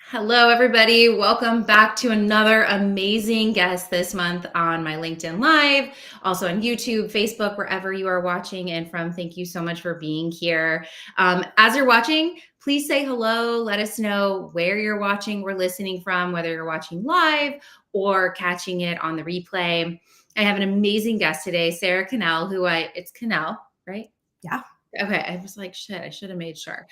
Hello, everybody. Welcome back to another amazing guest this month on my LinkedIn Live, also on YouTube, Facebook, wherever you are watching and from. Thank you so much for being here. As you're watching, please say hello. Let us know where you're watching or listening from, whether you're watching live or catching it on the replay. I have an amazing guest today, Sara Connell, it's Connell, right? Yeah. Okay. I was like, shit, I should have made sure.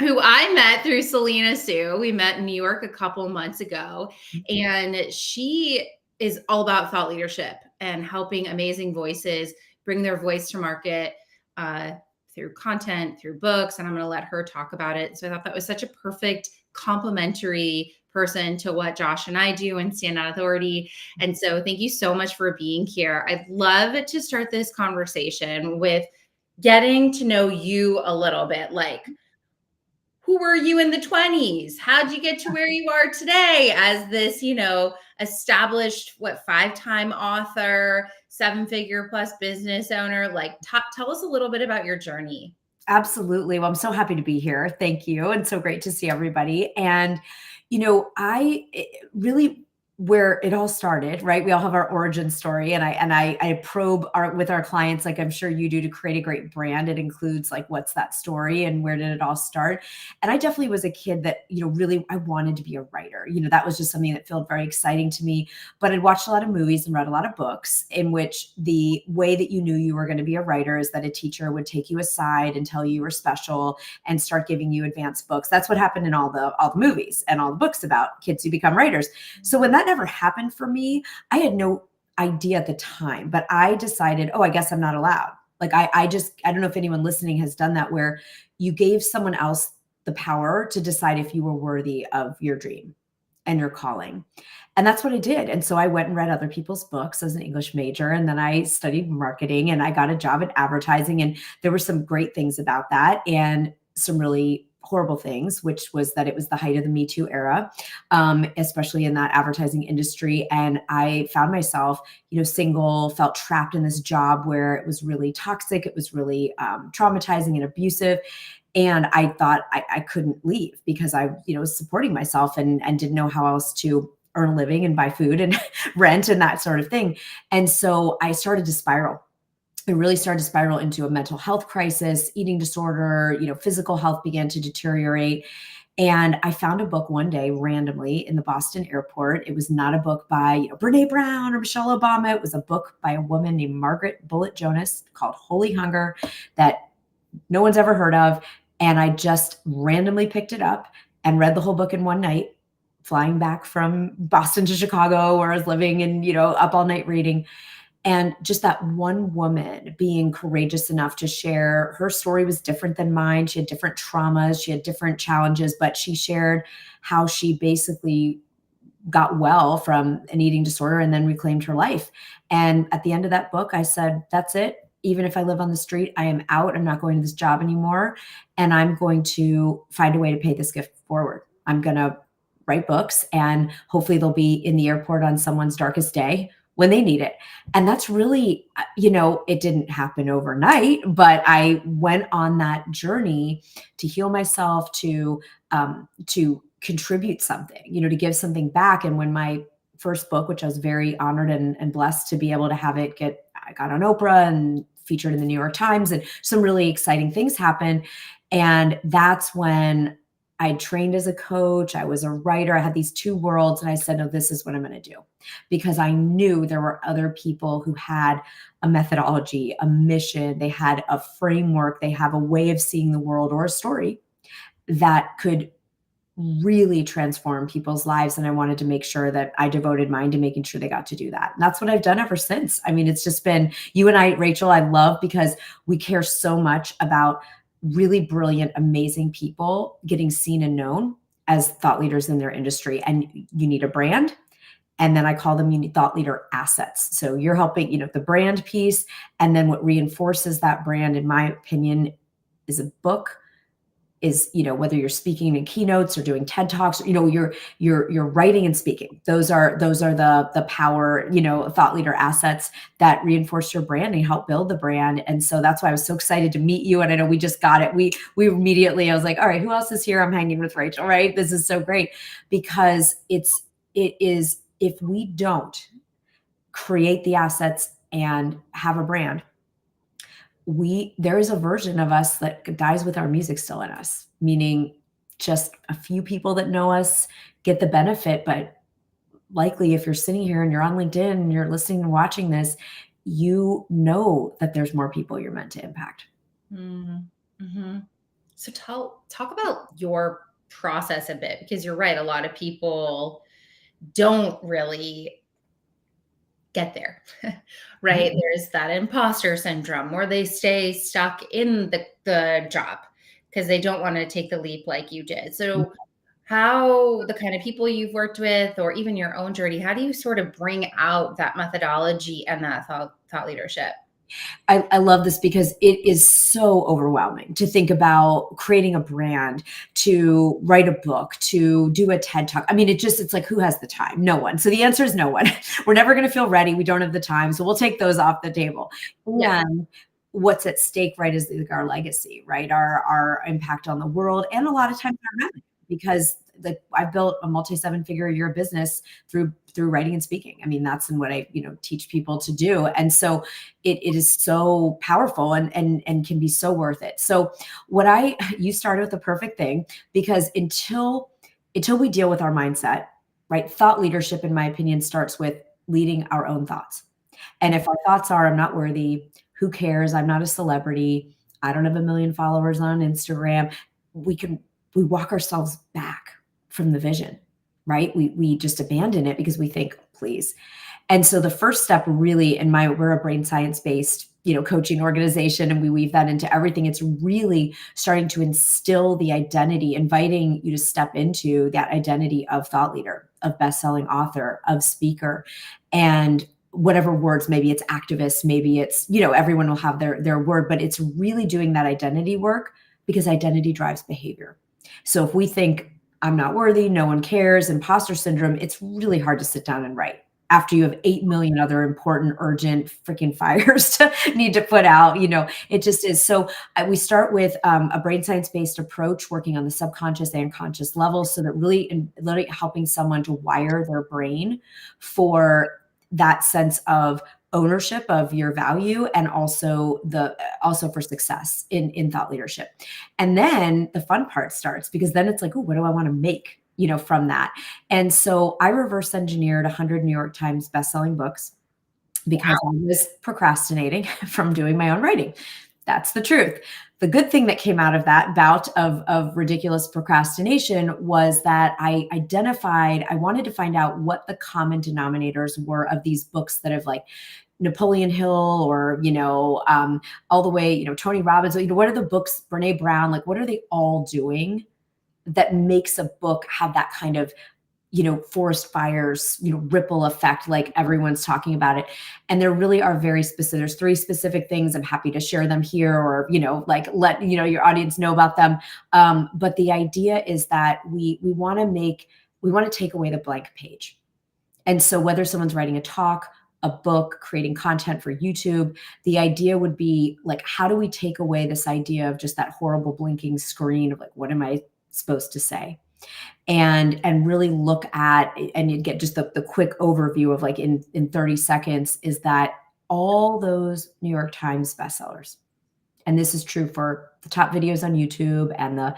Who I met through Selena Sue. We met in New York a couple months ago, and she is all about thought leadership and helping amazing voices bring their voice to market through content, through books, and I'm going to let her talk about it. So I thought that was such a perfect complementary person to what Josh and I do in Standout Authority. And so thank you so much for being here. I'd love to start this conversation with getting to know you a little bit, like who were you in the 20s? How'd you get to where you are today as this, established, five-time author, seven-figure plus business owner? Like, tell us a little bit about your journey. Absolutely. Well, I'm so happy to be here. Thank you. And so great to see everybody. And, really where it all started, right? We all have our origin story, and I probe with our clients, like I'm sure you do, to create a great brand. It includes like, what's that story and where did it all start? And I definitely was a kid that, really, I wanted to be a writer. That was just something that felt very exciting to me. But I'd watched a lot of movies and read a lot of books in which the way that you knew you were going to be a writer is that a teacher would take you aside and tell you were special and start giving you advanced books. That's what happened in all the movies and all the books about kids who become writers. So when that never happened for me, I had no idea at the time, but I decided, I guess I'm not allowed. Like I don't know if anyone listening has done that, where you gave someone else the power to decide if you were worthy of your dream and your calling. And that's what I did. And so I went and read other people's books as an English major. And then I studied marketing and I got a job in advertising. And there were some great things about that and some really horrible things, which was that it was the height of the Me Too era, especially in that advertising industry. And I found myself, single, felt trapped in this job where it was really toxic. It was really traumatizing and abusive. And I thought I couldn't leave because I, was supporting myself and didn't know how else to earn a living and buy food and rent and that sort of thing. And so I started to spiral. It really started to spiral into a mental health crisis, eating disorder, physical health began to deteriorate. And I found a book one day randomly in the Boston airport. It was not a book by Brene Brown or Michelle Obama. It was a book by a woman named Margaret Bullitt Jonas called Holy Hunger that no one's ever heard of. And I just randomly picked it up and read the whole book in one night, flying back from Boston to Chicago, where I was living, and, up all night reading. And just that one woman being courageous enough to share her story was different than mine. She had different traumas, she had different challenges, but she shared how she basically got well from an eating disorder and then reclaimed her life. And at the end of that book, I said, that's it. Even if I live on the street, I am out. I'm not going to this job anymore. And I'm going to find a way to pay this gift forward. I'm going to write books, and hopefully they'll be in the airport on someone's darkest day when they need it. And that's really, it didn't happen overnight, but I went on that journey to heal myself, to contribute something, to give something back. And when my first book, which I was very honored and blessed to be able to have it I got on Oprah and featured in the New York Times, and some really exciting things happened. And that's when I trained as a coach. I was a writer. I had these two worlds. And I said, no, this is what I'm going to do, because I knew there were other people who had a methodology, a mission. They had a framework. They have a way of seeing the world or a story that could really transform people's lives. And I wanted to make sure that I devoted mine to making sure they got to do that. And that's what I've done ever since. I mean, it's just been you and I, Rachel, I love, because we care so much about really brilliant, amazing people getting seen and known as thought leaders in their industry. And you need a brand. And then I call them unique thought leader assets. So you're helping, the brand piece. And then what reinforces that brand, in my opinion, is a book, is, whether you're speaking in keynotes or doing TED Talks, you're writing and speaking. Those are the power, thought leader assets that reinforce your brand and help build the brand. And so that's why I was so excited to meet you. And I know we just got it. We immediately, I was like, all right, who else is here? I'm hanging with Rachel, right? This is so great, because it is, if we don't create the assets and have a brand, there is a version of us that dies with our music still in us, meaning just a few people that know us get the benefit. But likely, if you're sitting here and you're on LinkedIn and you're listening and watching this, you know that there's more people you're meant to impact. Mm-hmm. So talk about your process a bit, because you're right. A lot of people don't really get there, right? Mm-hmm. There's that imposter syndrome where they stay stuck in the job because they don't want to take the leap like you did. So how the kind of people you've worked with, or even your own journey, how do you sort of bring out that methodology and that thought leadership? I love this because it is so overwhelming to think about creating a brand, to write a book, to do a TED Talk. I mean, it's like, who has the time? No one. So the answer is no one. We're never going to feel ready. We don't have the time. So we'll take those off the table. Yeah. And what's at stake, right, is our legacy, right? Our impact on the world, and a lot of times our revenue, because I've built a multi-7-figure a year business through writing and speaking. I mean, that's what I, teach people to do. And so it is so powerful and can be so worth it. So you started with the perfect thing, because until we deal with our mindset, right? Thought leadership, in my opinion, starts with leading our own thoughts. And if our thoughts are, I'm not worthy, who cares? I'm not a celebrity, I don't have 1 million followers on Instagram, we walk ourselves back from the vision, right? We just abandon it because we think, please. And so the first step, really, we're a brain science based, coaching organization, and we weave that into everything. It's really starting to instill the identity, inviting you to step into that identity of thought leader, of best-selling author, of speaker, and whatever words, maybe it's activist, maybe it's, everyone will have their word, but it's really doing that identity work, because identity drives behavior. So if we think, I'm not worthy, no one cares, imposter syndrome, it's really hard to sit down and write after you have 8 million other important, urgent freaking fires to need to put out. It just is. So we start with a brain science-based approach, working on the subconscious and conscious levels, so that really helping someone to wire their brain for that sense of ownership of your value, and also for success in thought leadership. And then the fun part starts, because then it's like, oh, what do I want to make, from that? And so I reverse engineered 100 New York Times bestselling books, because I was procrastinating from doing my own writing. That's the truth. The good thing that came out of that bout of ridiculous procrastination was that I wanted to find out what the common denominators were of these books that have, like, Napoleon Hill, or, all the way, Tony Robbins, what are the books, Brene Brown, like, what are they all doing that makes a book have that kind of, forest fires, ripple effect, like everyone's talking about it. And there really are very specific, there's 3 specific things. I'm happy to share them here, or, like, let, your audience know about them. But the idea is that we want to take away the blank page. And so whether someone's writing a talk, a book, creating content for YouTube, the idea would be, like, how do we take away this idea of just that horrible blinking screen of, like, what am I supposed to say? And really look at, and you get just the quick overview of, like, in 30 seconds, is that all those New York Times bestsellers, and this is true for the top videos on YouTube and the,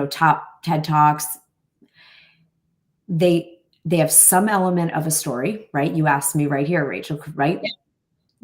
top TED Talks, they have some element of a story, right? You asked me right here, Rachel, right?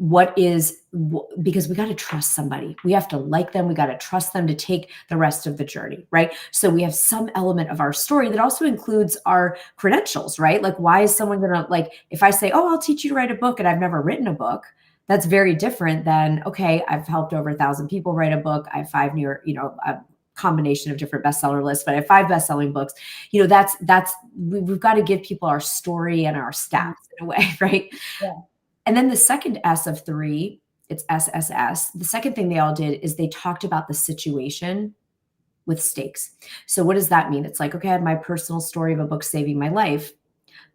Because we got to trust somebody. We have to like them. We got to trust them to take the rest of the journey, right? So we have some element of our story that also includes our credentials, right? Like, why is someone gonna, like, if I say, oh, I'll teach you to write a book, and I've never written a book, that's very different than, okay, I've helped over 1,000 people write a book. I have 5 New York, a combination of different bestseller lists, but I have 5 best-selling books. We've got to give people our story and our stats in a way, right? Yeah. And then the second S of 3, it's SSS. The second thing they all did is they talked about the situation with stakes. So what does that mean? It's like, okay, I have my personal story of a book saving my life,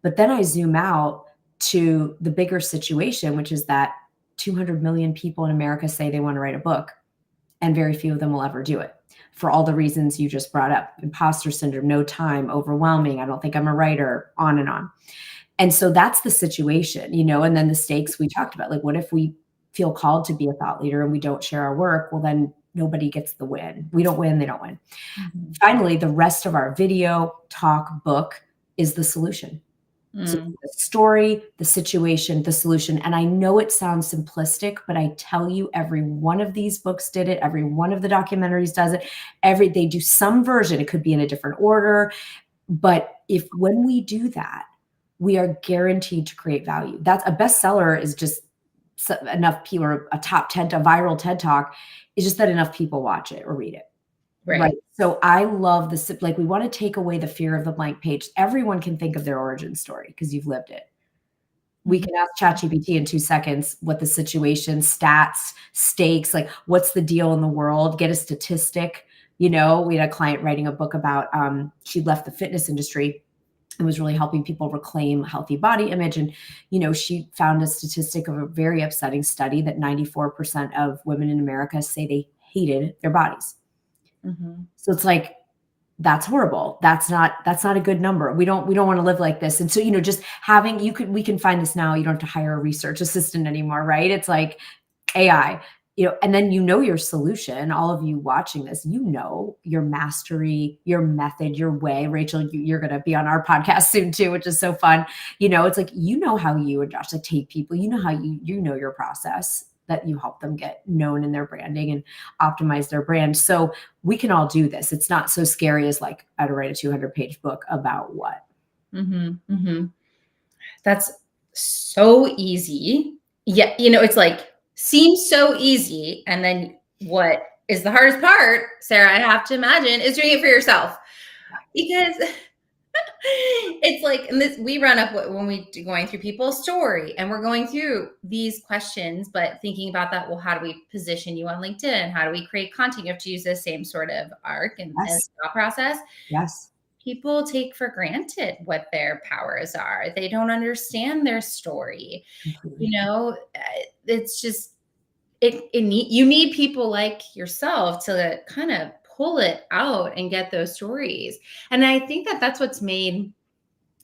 but then I zoom out to the bigger situation, which is that 200 million people in America say they want to write a book, and very few of them will ever do it for all the reasons you just brought up: imposter syndrome, no time, overwhelming, I don't think I'm a writer, on and on. And so that's the situation, and then the stakes we talked about. Like, what if we feel called to be a thought leader and we don't share our work? Well, then nobody gets the win. We don't win, they don't win. Mhm. Finally, the rest of our video, talk, book is the solution. So Mm. the story, the situation, the solution. And I know it sounds simplistic, but I tell you, every one of these books did it. Every one of the documentaries does it. They do some version. It could be in a different order. But when we do that, we are guaranteed to create value. That's a bestseller, is just enough people, or a viral TED Talk is just that enough people watch it or read it. Right. Right. So I love this. Like, we want to take away the fear of the blank page. Everyone can think of their origin story because you've lived it. We Mhm. can ask ChatGPT in 2 seconds what the situation, stats, stakes, like what's the deal in the world, get a statistic. We had a client writing a book about, she left the fitness industry and was really helping people reclaim healthy body image. And, she found a statistic of a very upsetting study that 94% of women in America say they hated their bodies. Mhm. So it's like, that's horrible. That's not a good number. We don't want to live like this. And so, just having, we can find this now. You don't have to hire a research assistant anymore, right? It's like AI, and then your solution. All of you watching this, your mastery, your method, your way. Rachel, you're going to be on our podcast soon too, which is so fun. It's like, how you and Josh, like, take people, how your process, that you help them get known in their branding and optimize their brand. So we can all do this. It's not so scary as like, I had to write a 200-page book about what. Mhm. Mhm. That's so easy. Yeah, it's like, seems so easy, and then what is the hardest part, Sarah, I have to imagine, is doing it for yourself. Because it's like, and this, we run up when going through people's story, and we're going through these questions, but thinking about that, well, how do we position you on LinkedIn? How do we create content? You have to use the same sort of arc and Yes. thought process. Yes. People take for granted what their powers are. They don't understand their story. Completely. It's just, you need people like yourself to kind of pull it out and get those stories. And I think that that's what's made,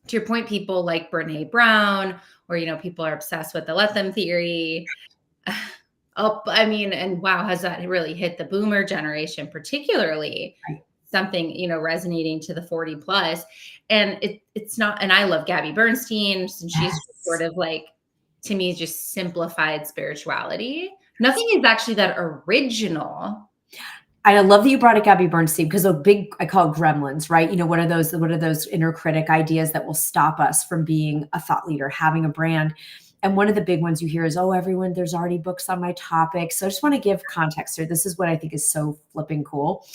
to your point, people like Brene Brown, or people are obsessed with the let them theory. And wow, has that really hit the boomer generation, particularly? Right. Something, resonating to the 40 plus. And it's not, and I love Gabby Bernstein, and she's Yes. sort of like, to me, just simplified spirituality. Nothing is actually that original. I love that you brought up Gabby Bernstein, because I call it gremlins, right? What are those inner critic ideas that will stop us from being a thought leader, having a brand? And one of the big ones you hear is, oh, there's already books on my topic. So I just want to give context here. This is what I think is so flipping cool.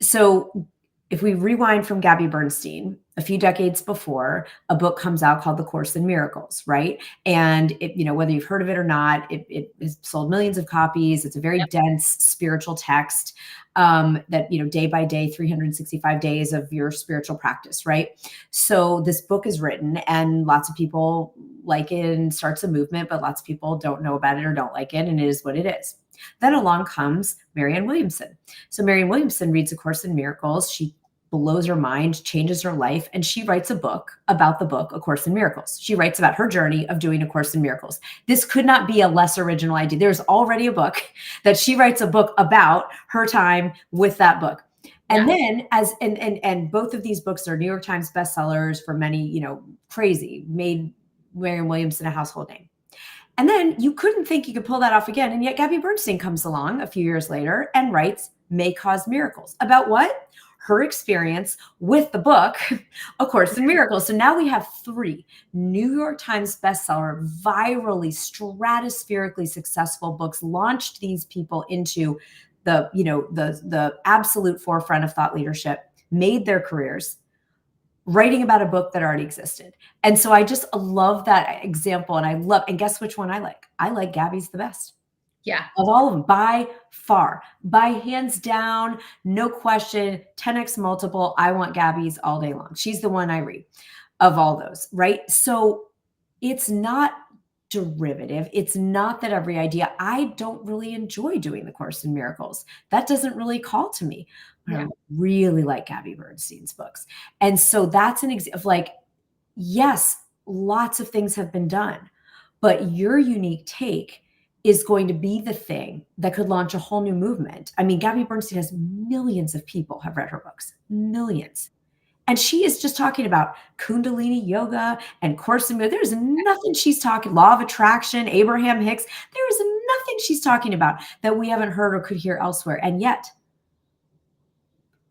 So if we rewind from Gabby Bernstein, a few decades before, a book comes out called The Course in Miracles, right? And whether you've heard of it or not, it has sold millions of copies. It's a very dense spiritual text, that, day by day, 365 days of your spiritual practice, right? So this book is written, and lots of people like it and starts a movement, but lots of people don't know about it or don't like it, and it is what it is. Then along comes Marianne Williamson. So Marianne Williamson reads A Course in Miracles. She blows her mind, changes her life, and she writes a book about the book, A Course in Miracles. She writes about her journey of doing A Course in Miracles. This could not be a less original idea. There's already a book that she writes a book about her time with that book. And then and both of these books are New York Times bestsellers for many, crazy, made Marianne Williamson a household name. And then you couldn't think you could pull that off again. And yet Gabby Bernstein comes along a few years later and writes May Cause Miracles. About what? Her experience with the book, A Course in Miracles. So now we have 3 New York Times bestseller, virally, stratospherically successful books, launched these people into the absolute forefront of thought leadership, made their careers, writing about a book that already existed. And so I just love that example. And guess which one I like? I like Gabby's the best. Yeah. Of all of them, by far, by hands down, no question, 10x multiple. I want Gabby's all day long. She's the one I read of all those, right? So it's not derivative. It's not that every idea, I don't really enjoy doing the Course in Miracles. That doesn't really call to me. But I Yeah. really like Gabby Bernstein's books. And so that's an example of like, yes, lots of things have been done, but your unique take is going to be the thing that could launch a whole new movement. I mean, Gabby Bernstein has millions of people have read her books, millions. And she is just talking about Kundalini yoga and Course in Miracles. There's nothing she's talking, law of attraction, Abraham Hicks. There is nothing she's talking about that we haven't heard or could hear elsewhere. And yet,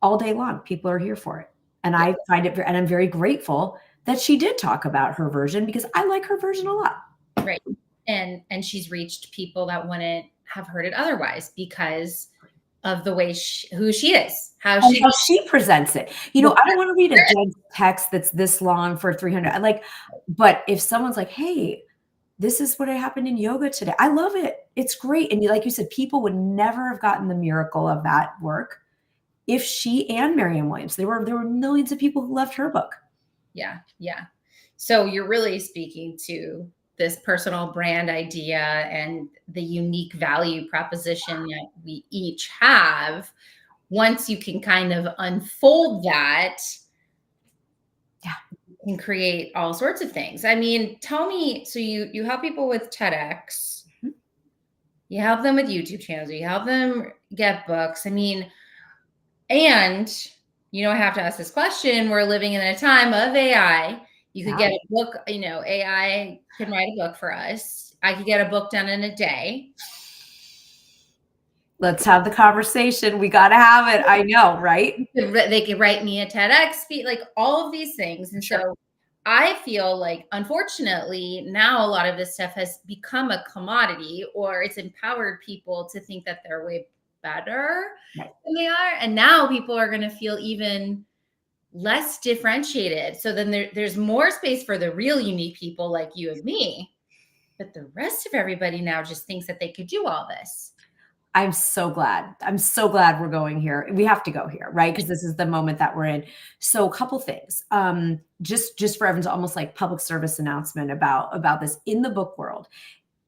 all day long, people are here for it. And Yeah. I find it, and I'm very grateful that she did talk about her version because I like her version a lot. Right. And she's reached people that wouldn't have heard it otherwise because of the way who she is, how And she how she presents it. You know, I don't want to read a dense text that's this long for 300. Like, but if someone's like, hey, this is what happened in yoga today. I love it. It's great. And like you said, people would never have gotten the miracle of that work if she and Marianne Williams, there were millions of people who loved her book. Yeah. Yeah. So you're really speaking to this personal brand idea and the unique value proposition that we each have. Once you can kind of unfold that, Yeah, you can create all sorts of things. I mean, tell me, so you help people with TEDx, Mhm. you help them with YouTube channels, you help them get books. I mean, and I have to ask this question. We're living in a time of AI. You could Yeah. get a book, AI can write a book for us. I could get a book done in a day. Let's have the conversation. We got to have it. I know, right? They could write me a TEDx speech, like all of these things. And Sure. so I feel like, unfortunately, now a lot of this stuff has become a commodity, or it's empowered people to think that they're way better Right. than they are. And now people are going to feel even less differentiated. So then there's more space for the real unique people like you and me. But the rest of everybody now just thinks that they could do all this. I'm so glad. I'm so glad we're going here. We have to go here, right? Because this is the moment that we're in. So a couple things. Just for everyone's almost like public service announcement about this in the book world.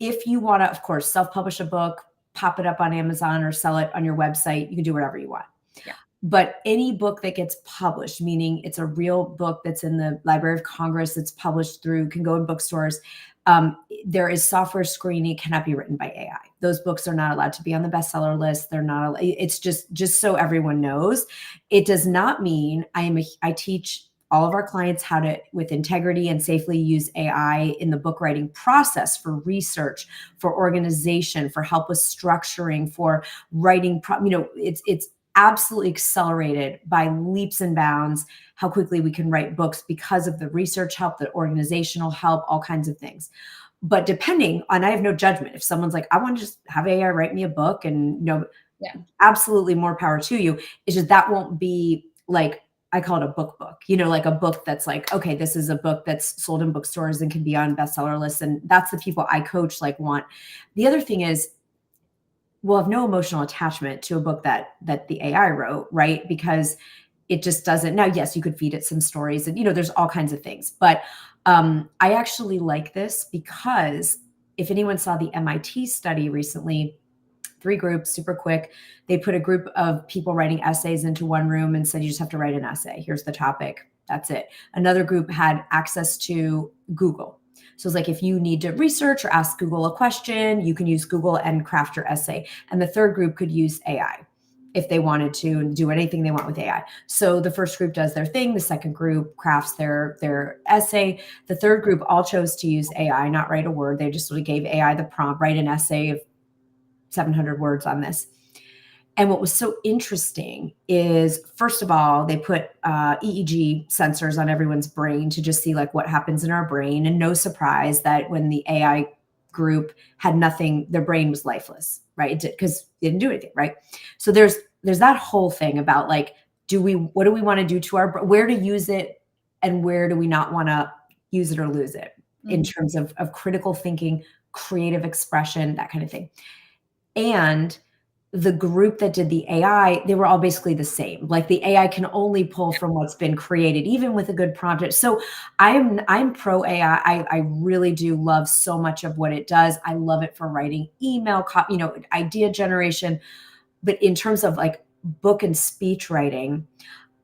If you want to, of course, self-publish a book, pop it up on Amazon or sell it on your website, you can do whatever you want. Yeah. But any book that gets published, meaning it's a real book that's in the Library of Congress, that's published through, can go in bookstores. There is software screening, cannot be written by AI. Those books are not allowed to be on the bestseller list. They're not, it's just so everyone knows. It does not mean I teach all of our clients how to, with integrity and safely, use AI in the book writing process for research, for organization, for help with structuring, for writing, it's absolutely accelerated by leaps and bounds how quickly we can write books because of the research help, the organizational help, all kinds of things. But depending on, I have no judgment. If someone's like, I want to just have AI write me a book, and Yeah. absolutely more power to you. It's just that won't be like, I call it a book, like a book that's like, okay, this is a book that's sold in bookstores and can be on bestseller lists. And that's the people I coach want. The other thing is, we'll have no emotional attachment to a book that the AI wrote, right? Because it just doesn't. Now, yes, you could feed it some stories and, there's all kinds of things. But I actually like this because if anyone saw the MIT study recently, 3 groups, super quick. They put a group of people writing essays into one room and said, you just have to write an essay. Here's the topic. That's it. Another group had access to Google. So it's like, if you need to research or ask Google a question, you can use Google and craft your essay. And the third group could use AI if they wanted to and do anything they want with AI. So the first group does their thing. The second group crafts their essay. The third group all chose to use AI, not write a word. They just sort of gave AI the prompt, write an essay of 700 words on this. And what was so interesting is, first of all, they put EEG sensors on everyone's brain to just see like what happens in our brain. And no surprise that when the AI group had nothing, their brain was lifeless, right? Because it didn't do anything, right? So there's that whole thing about like, what do we want to do to where to use it and where do we not want to use it or lose it in terms of critical thinking, creative expression, that kind of thing. And the group that did the AI, they were all basically the same. Like the AI can only pull from what's been created, even with a good prompt. So I'm pro AI. I really do love so much of what it does. I love it for writing email, idea generation. But in terms of like book and speech writing,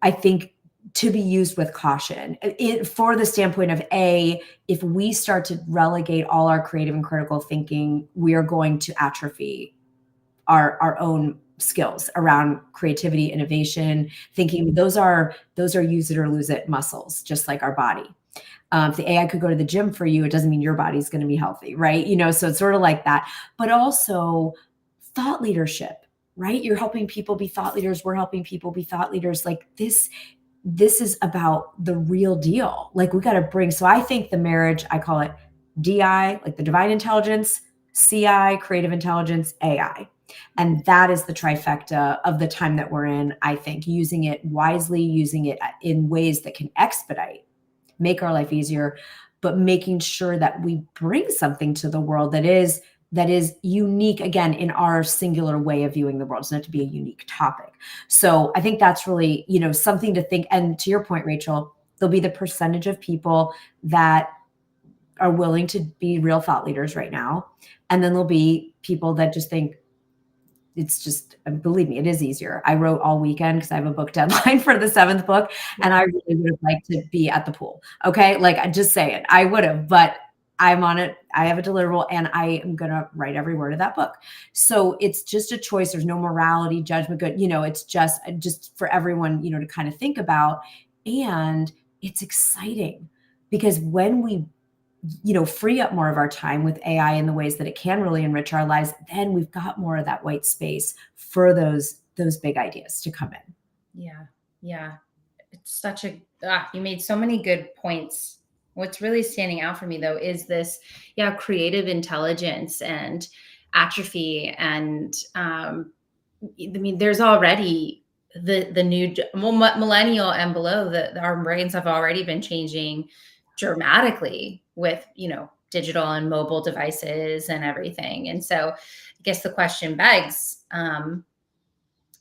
I think to be used with caution. For the standpoint of if we start to relegate all our creative and critical thinking, we are going to atrophy our own skills around creativity, innovation, thinking. Those are use it or lose it muscles, just like our body. If the AI could go to the gym for you, it doesn't mean your body's going to be healthy, right? So it's sort of like that. But also thought leadership, right? You're helping people be thought leaders. We're helping people be thought leaders. Like this is about the real deal. Like we got to bring, so I think the marriage, I call it DI, like the divine intelligence, CI, creative intelligence, AI. And that is the trifecta of the time that we're in, I think, using it wisely, using it in ways that can expedite, make our life easier, but making sure that we bring something to the world that is unique, again, in our singular way of viewing the world. It's not to be a unique topic. So I think that's really, something to think. And to your point, Rachel, there'll be the percentage of people that are willing to be real thought leaders right now. And then there'll be people that just think, it's just, believe me, it is easier. I wrote all weekend because I have a book deadline for the 7th book, and I really would have liked to be at the pool. Okay. Like I just say it, I would have, but I'm on it. I have a deliverable and I am going to write every word of that book. So it's just a choice. There's no morality, judgment, good. It's just for everyone, to kind of think about. And it's exciting because when we free up more of our time with AI in the ways that it can really enrich our lives, then we've got more of that white space for those big ideas to come in. Yeah. Yeah. It's you made so many good points. What's really standing out for me though is this, creative intelligence and atrophy. And there's already the new millennial and below, that our brains have already been changing dramatically with digital and mobile devices and everything. And so I guess the question begs,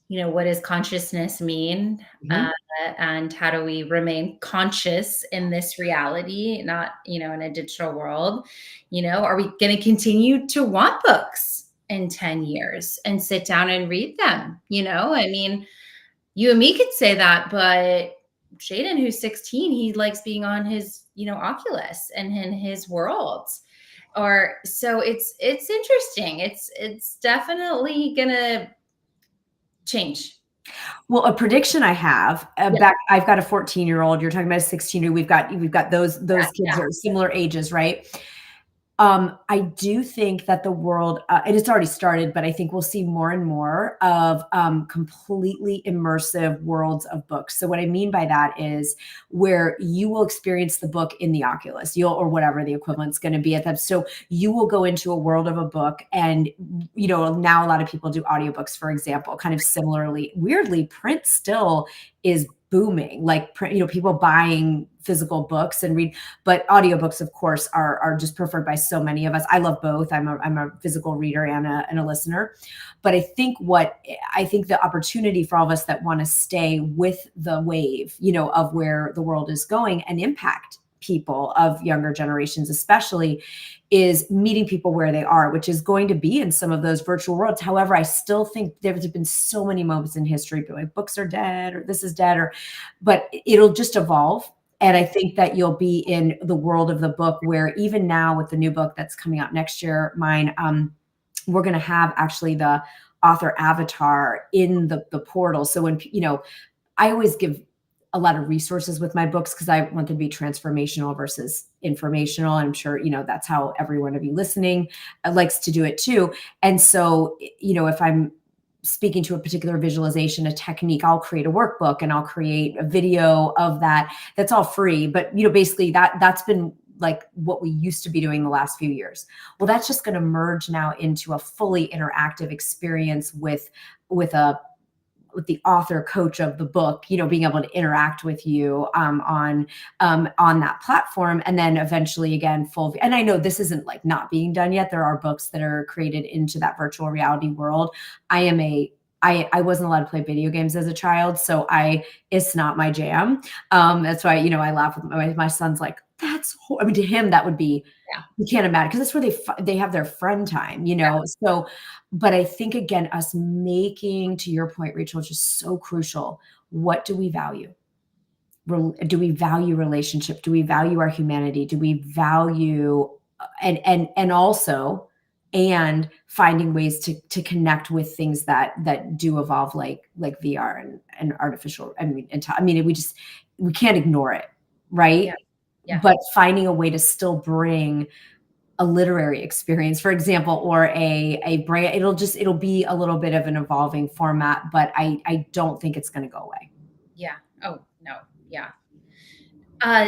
what does consciousness mean? Mm-hmm. And how do we remain conscious in this reality, not, in a digital world? Are we going to continue to want books in 10 years and sit down and read them? You and me could say that, but Jaden, who's 16, he likes being on his, Oculus and in his worlds. So it's interesting. It's definitely gonna change. Well, a prediction I have back, I've got a 14-year-old. You're talking about a 16-year. We've got those kids are similar ages, right? I do think that the world, and it's already started, but I think we'll see more and more of completely immersive worlds of books. So what I mean by that is where you will experience the book in the Oculus, or whatever the equivalent's going to be at that. So you will go into a world of a book, and now a lot of people do audiobooks, for example, kind of similarly. Weirdly, print still is booming, like people buying physical books and read, but audiobooks of course are just preferred by so many of us. I love both. I'm a physical reader and a listener. But I think the opportunity for all of us that want to stay with the wave, of where the world is going and impact people of younger generations especially, is meeting people where they are, which is going to be in some of those virtual worlds. However, I still think there's been so many moments in history, like books are dead or this is dead, but it'll just evolve. And I think that you'll be in the world of the book, where even now with the new book that's coming out next year, mine, we're going to have actually the author avatar in the portal. So when, I always give a lot of resources with my books because I want them to be transformational versus informational. I'm sure, that's how every one of you listening likes to do it too. And so, if I'm speaking to a particular visualization, a technique, I'll create a workbook and I'll create a video of that. That's all free. But, basically that's been like what we used to be doing the last few years. Well, that's just going to merge now into a fully interactive experience with a the author coach of the book, being able to interact with you on that platform. And then eventually again, and I know this isn't like not being done yet. There are books that are created into that virtual reality world. I wasn't allowed to play video games as a child, so it's not my jam. That's why, I laugh with my son's like, I mean, to him, that would be, Yeah. you can't imagine, because that's where they have their friend time, So, but I think again, us making, to your point, Rachel, is just so crucial. What do we value? Do we value relationship? Do we value our humanity? Do we value and also and finding ways to connect with things that do evolve, like VR and artificial. We can't ignore it, right? Yeah. Yeah. But finding a way to still bring a literary experience, for example, or a brand, it'll be a little bit of an evolving format, but I don't think it's going to go away. Yeah. Oh no. Yeah.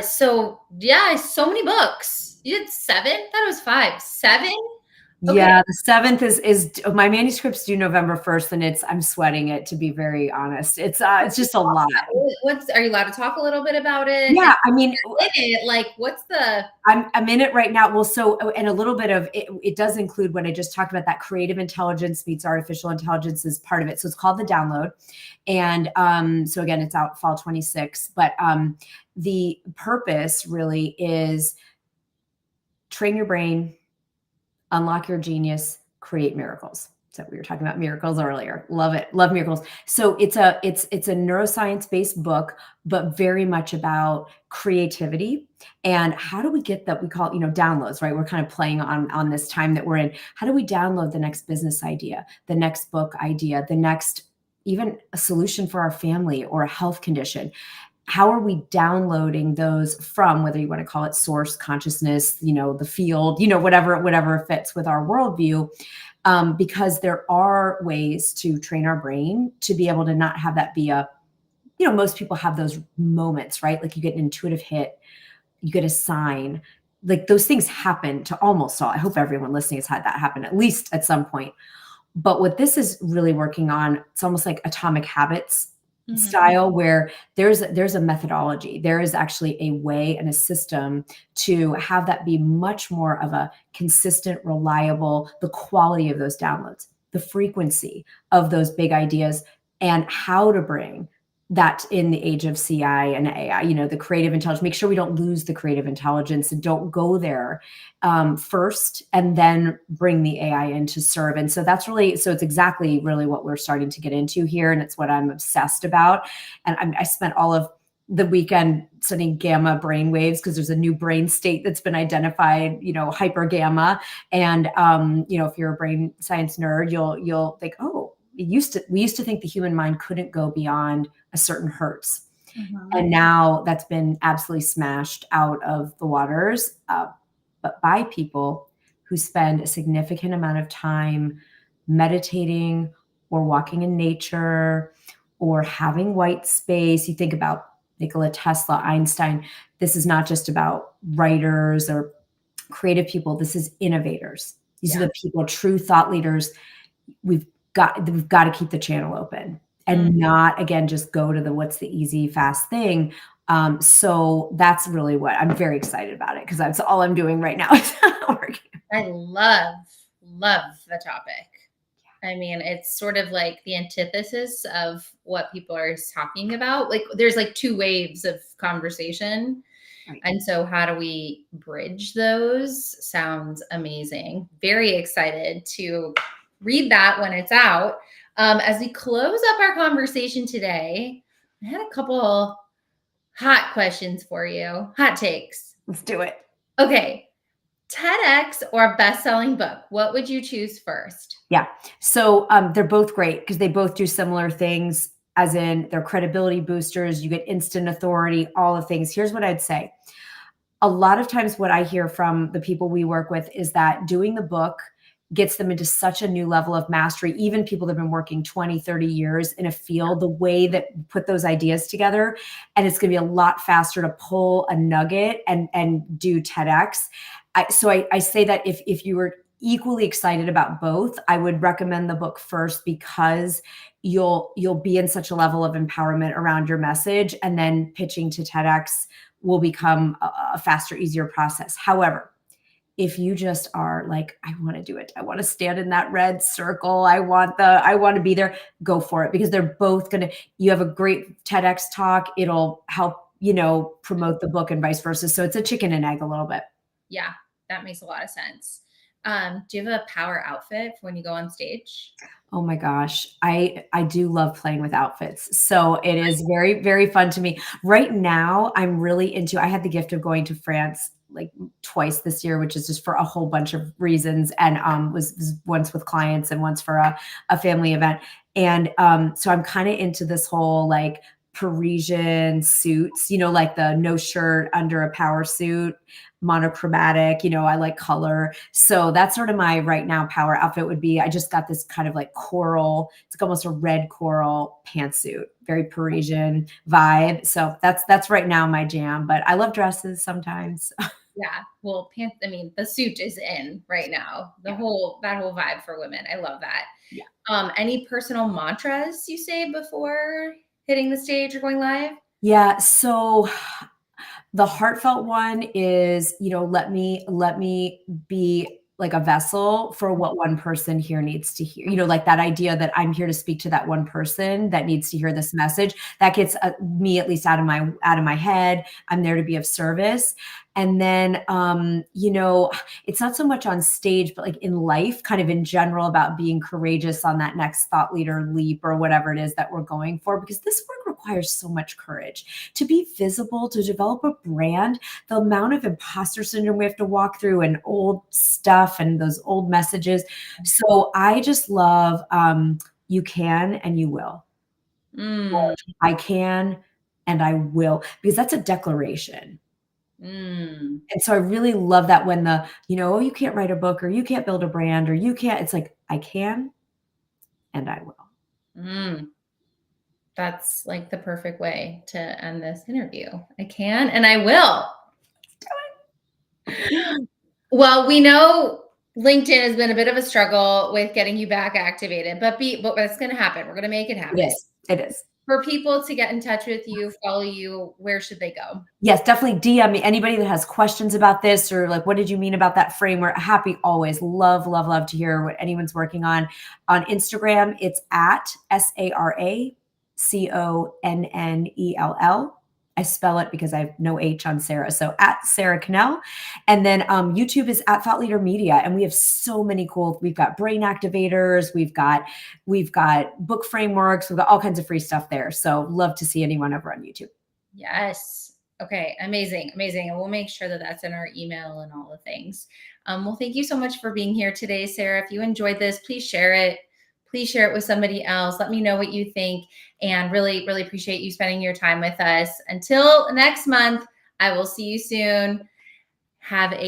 So yeah, so many books. You did 7? I thought it was 5. 7? Okay. Yeah, the 7th is my manuscript's due November 1st, and I'm sweating it, to be very honest. It's just a lot. Are you allowed to talk a little bit about it? Yeah, I mean, like, what's the? I'm in it right now. Well, so, and a little bit of it, it does include what I just talked about, that creative intelligence meets artificial intelligence is part of it. So it's called The Download. And so again, it's out fall 26. But the purpose really is train your brain, unlock your genius, create miracles. So we were talking about miracles earlier. Love it. Love miracles. So it's a neuroscience-based book, but very much about creativity and how do we get that, we call it, downloads, right? We're kind of playing on this time that we're in. How do we download the next business idea, the next book idea, the next, even a solution for our family or a health condition? How are we downloading those from, whether you want to call it source, consciousness, the field, whatever fits with our worldview, because there are ways to train our brain to be able to not have that be most people have those moments, right? Like you get an intuitive hit, you get a sign, like those things happen to almost all. I hope everyone listening has had that happen at least at some point. But what this is really working on, it's almost like atomic habits style, where there's a methodology. There is actually a way and a system to have that be much more of a consistent, reliable, the quality of those downloads, the frequency of those big ideas, and how to bring that in the age of CI and AI, the creative intelligence. Make sure we don't lose the creative intelligence and don't go there first and then bring the AI in to serve. And so it's exactly really what we're starting to get into here. And it's what I'm obsessed about. And I spent all of the weekend studying gamma brain waves, because there's a new brain state that's been identified, hyper gamma. And, if you're a brain science nerd, you'll think, oh, we used to think the human mind couldn't go beyond a certain hertz. And now that's been absolutely smashed out of the waters, but by people who spend a significant amount of time meditating or walking in nature or having white space. You think about Nikola Tesla, Einstein. This is not just about writers or creative people. This is innovators. These are the people, true thought leaders. We've got to keep the channel open and not, again, just go to what's the easy, fast thing. So that's really what I'm very excited about it, because that's all I'm doing right now. I love the topic. I mean, it's sort of like the antithesis of what people are talking about. Like there's like 2 waves of conversation. Right. And so how do we bridge those? Sounds amazing. Very excited to read that when it's out. As we close up our conversation today, I had a couple hot questions for you. Hot takes. Let's do it. Okay. TEDx or best-selling book? What would you choose first? Yeah. So they're both great because they both do similar things, as in they're credibility boosters. You get instant authority, all the things. Here's what I'd say. A lot of times what I hear from the people we work with is that doing the book gets them into such a new level of mastery. Even people that have been working 20, 30 years in a field, the way that put those ideas together, and it's going to be a lot faster to pull a nugget and do TEDx. So I say that if you were equally excited about both. I would recommend the book first because you'll be in such a level of empowerment around your message, and then pitching to TEDx will become a faster, easier process. However, if you just are like, I want to do it, I want to stand in that red circle, I want to be there, go for it, because they're both going to, you have a great TEDx talk, it'll help, promote the book and vice versa. So it's a chicken and egg a little bit. Yeah, that makes a lot of sense. Do you have a power outfit for when you go on stage? Oh my gosh. I do love playing with outfits. So it is very, very fun to me. Right now, I'm really into, I had the gift of going to France like twice this year, which is just for a whole bunch of reasons. And was once with clients and once for a family event. And so I'm kind of into this whole like Parisian suits, like the no shirt under a power suit, monochromatic, I like color. So that's sort of my right now power outfit would be, I just got this kind of like coral, it's like almost a red coral pantsuit, very Parisian vibe. So that's right now my jam, but I love dresses sometimes. Yeah. Well, I mean, the suit is in right now. That whole vibe for women. I love that. Yeah. Any personal mantras you say before hitting the stage or going live? Yeah. So the heartfelt one is, let me be like a vessel for what one person here needs to hear. Like that idea that I'm here to speak to that one person that needs to hear this message. That gets me at least out of my head. I'm there to be of service. And then, it's not so much on stage, but like in life, kind of in general, about being courageous on that next thought leader leap or whatever it is that we're going for, because this work requires so much courage to be visible, to develop a brand, the amount of imposter syndrome we have to walk through and old stuff and those old messages. So I just love, you can and you will. Mm. I can and I will, because that's a declaration. Mm. And so I really love that when oh, you can't write a book or you can't build a brand or you can't, it's like, I can and I will. Mm. That's like the perfect way to end this interview. I can and I will. Well, we know LinkedIn has been a bit of a struggle with getting you back activated, but it's going to happen. We're going to make it happen. It is. For people to get in touch with you, follow you, where should they go? Yes, definitely DM me. Anybody that has questions about this or like, what did you mean about that framework? Happy always. Love, love, love to hear what anyone's working on. On Instagram, it's at SaraConnell. I spell it because I have no H on Sarah. So at Sara Connell. And then YouTube is at Thought Leader Media. And we have so many cool, we've got brain activators, we've got book frameworks, we've got all kinds of free stuff there. So love to see anyone over on YouTube. Yes. Okay. Amazing. Amazing. And we'll make sure that that's in our email and all the things. Well, thank you so much for being here today, Sara. If you enjoyed this, please share it. Please share it with somebody else. Let me know what you think, and really, really appreciate you spending your time with us. Until next month, I will see you soon. Have a